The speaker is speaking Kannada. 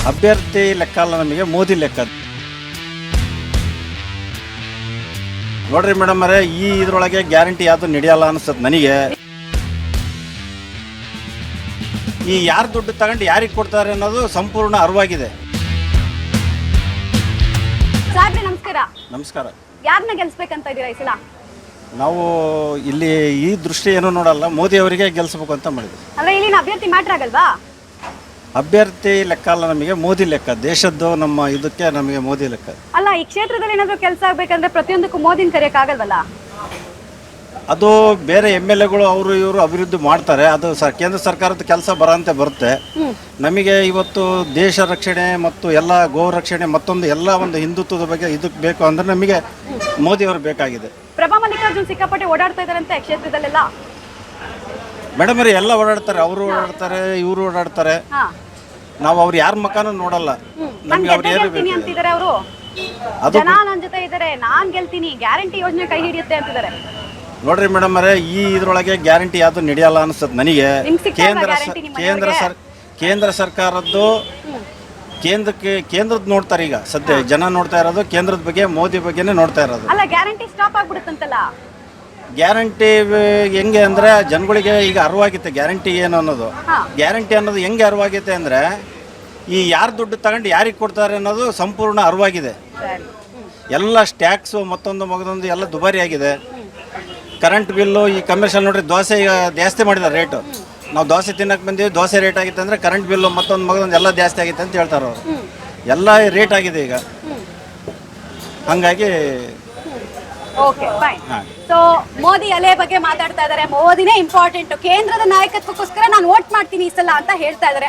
ಅಭ್ಯರ್ಥಿ ಲೆಕ್ಕ ಅಲ್ಲ, ನಮಗೆ ಮೋದಿ ಲೆಕ್ಕ. ನೋಡ್ರಿ ಮೇಡಮ್ ಅವರೇ, ಈ ಇದ್ರೊಳಗೆ ಗ್ಯಾರಂಟಿ ಯಾವುದು ನಡೆಯಲ್ಲ ಅನಿಸ್ತದೆ ನನಗೆ. ಈ ಯಾರು ದುಡ್ಡು ತಗೊಂಡು ಯಾರಿಗೆ ಕೊಡ್ತಾರೆ ಅನ್ನೋದು ಸಂಪೂರ್ಣ ಅರಿವಾಗಿದೆ. ಸಾಹೇಬ್ರೆ ನಮಸ್ಕಾರ. ನಮಸ್ಕಾರ. ಯಾರನ್ನ ಗೆಲ್ಸ್ಬೇಕಂತ ಇದೀರಾ ಈ ಸಲ? ನಾವು ಇಲ್ಲಿ ಈ ದೃಷ್ಟಿ ಏನೂ ನೋಡಲ್ಲ, ಮೋದಿ ಅವರಿಗೆ ಗೆಲ್ಲಿಸ್ಬೇಕು ಅಂತ ಮಾಡಿದ್ವಿ. ಅಲ್ಲ, ಇಲ್ಲಿನ ಅಭ್ಯರ್ಥಿ ಮ್ಯಾಟ್ರ್ ಆಗಲ್ವಾ? ಅಭ್ಯರ್ಥಿ ಲೆಕ್ಕ ಅಲ್ಲ, ನಮಗೆ ಮೋದಿ ಲೆಕ್ಕ. ದೇಶದ್ದು ನಮ್ಮ ಇದಕ್ಕೆ ನಮಗೆ ಮೋದಿ ಲೆಕ್ಕ. ಅಲ್ಲ, ಈ ಕ್ಷೇತ್ರದಲ್ಲಿ ಏನಾದ್ರು ಕೆಲಸ ಆಗ್ಬೇಕಂದ್ರೆ ಪ್ರತಿಯೊಂದಕ್ಕೂ ಮೋದಿನ ಕರೆಯಕ್ ಆಗಲ್ವಲ್ಲ? ಅದು ಬೇರೆ ಎಮ್ ಎಲ್ ಎಗಳು ಅವರು ಇವರು ಅಭಿವೃದ್ಧಿ ಮಾಡ್ತಾರೆ, ಅದು ಕೇಂದ್ರ ಸರ್ಕಾರದ ಕೆಲಸ ಬರಂತೆ ಬರುತ್ತೆ. ನಮಗೆ ಇವತ್ತು ದೇಶ ರಕ್ಷಣೆ ಮತ್ತು ಎಲ್ಲ ಗೋ ರಕ್ಷಣೆ ಮತ್ತೊಂದು ಎಲ್ಲ ಒಂದು ಹಿಂದುತ್ವದ ಬಗ್ಗೆ ಇದಕ್ಕೆ ಬೇಕು ಅಂದ್ರೆ ನಮಗೆ ಮೋದಿ ಅವರು ಬೇಕಾಗಿದೆ. ಪ್ರಭಾ ಮಲ್ಲಿಕಾರ್ಜುನ್ ಸಿಕ್ಕಾಪಟ್ಟೆ ಓಡಾಡ್ತಾ ಇದಾರಂತೆ ಕ್ಷೇತ್ರದಲ್ಲೆಲ್ಲ. ಮೇಡಮ್ ಅವ್ರು ಎಲ್ಲ ಓಡಾಡ್ತಾರೆ, ಅವರು ಓಡಾಡ್ತಾರೆ, ಇವರು ಓಡಾಡ್ತಾರೆ. ನಾವು ಅವ್ರು ಯಾರ ಮಕಾನು ನೋಡಲ್ಲ. ನಮಗೆ ಅವ್ರು ಏನು ಬೇಕು ಅಂತಿದ್ದಾರೆ ಅವರು. ಅದು ಜನ ನನ್ನ ಜೊತೆ ಇದ್ದಾರೆ, ನಾನ್ ಗೆಲ್ತೀನಿ, ಗ್ಯಾರಂಟಿ ಯೋಜನೆ ಕೈ ಹಿಡಿಯುತ್ತೆ ಅಂತಿದ್ದಾರೆ. ನೋಡ್ರಿ ಮೇಡಮ್ ಅವರೇ, ಈ ಇದ್ರೊಳಗೆ ಗ್ಯಾರಂಟಿ ಯಾವುದು ನಡೆಯಲ್ಲ ಅನಿಸ್ತದೆ ನನಗೆ. ಕೇಂದ್ರ ಸರ್ಕಾರದ್ದು ಕೇಂದ್ರದ್ದು ನೋಡ್ತಾರೆ ಈಗ ಸದ್ಯ ಜನ ನೋಡ್ತಾ ಇರೋದು ಕೇಂದ್ರದ ಬಗ್ಗೆ, ಮೋದಿ ಬಗ್ಗೆನೇ ನೋಡ್ತಾ ಇರೋದು. ಅಲ್ಲ, ಗ್ಯಾರಂಟಿ ಸ್ಟಾಪ್ ಆಗ್ಬಿಡುತ್ತಂತಲ್ಲ? ಗ್ಯಾರಂಟಿ ಹೆಂಗೆ ಅಂದ್ರೆ ಜನಗಳಿಗೆ ಈಗ ಅರಿವಾಗುತ್ತೆ ಗ್ಯಾರಂಟಿ ಏನು ಅನ್ನೋದು. ಗ್ಯಾರಂಟಿ ಅನ್ನೋದು ಹೆಂಗೆ ಅರಿವಾಗಿದೆ ಅಂದ್ರೆ ಈ ಯಾರು ದುಡ್ಡು ತಗೊಂಡು ಯಾರಿಗೆ ಕೊಡ್ತಾರೆ ಅನ್ನೋದು ಸಂಪೂರ್ಣ ಅರಿವಾಗಿದೆ. ಎಲ್ಲ ಟ್ಯಾಕ್ಸು ಮತ್ತೊಂದು ಮಗದೊಂದು ಎಲ್ಲ ದುಬಾರಿ ಆಗಿದೆ. ಕರೆಂಟ್ ಬಿಲ್ಲು ಈ ಕಮರ್ಷಿಯಲ್ ನೋಡ್ರಿ, ದೋಸೆ ಈಗ ಜಾಸ್ತಿ ಮಾಡಿದ್ದಾರೆ ರೇಟು. ನಾವು ದೋಸೆ ತಿನ್ನಕ್ಕೆ ಬಂದೀವಿ, ದೋಸೆ ರೇಟ್ ಆಗಿತ್ತು ಅಂದರೆ ಕರೆಂಟ್ ಬಿಲ್ಲು ಮತ್ತೊಂದು ಮಗದೊಂದು ಎಲ್ಲ ಜಾಸ್ತಿ ಆಗಿತ್ತು ಅಂತ ಹೇಳ್ತಾರೆ ಅವರು. ಎಲ್ಲ ರೇಟ್ ಆಗಿದೆ ಈಗ. ಹಾಗಾಗಿ ಓಕೆ ಫೈನ್. ಸೊ ಮೋದಿ ಅಲೆ ಬಗ್ಗೆ ಮಾತಾಡ್ತಾ ಇದ್ದಾರೆ. ಮೋದಿನೇ ಇಂಪಾರ್ಟೆಂಟ್, ಕೇಂದ್ರದ ನಾಯಕತ್ವಕ್ಕೋಸ್ಕರ ನಾನು ವೋಟ್ ಮಾಡ್ತೀನಿ ಈ ಸಲ ಅಂತ ಹೇಳ್ತಾ ಇದ್ದಾರೆ.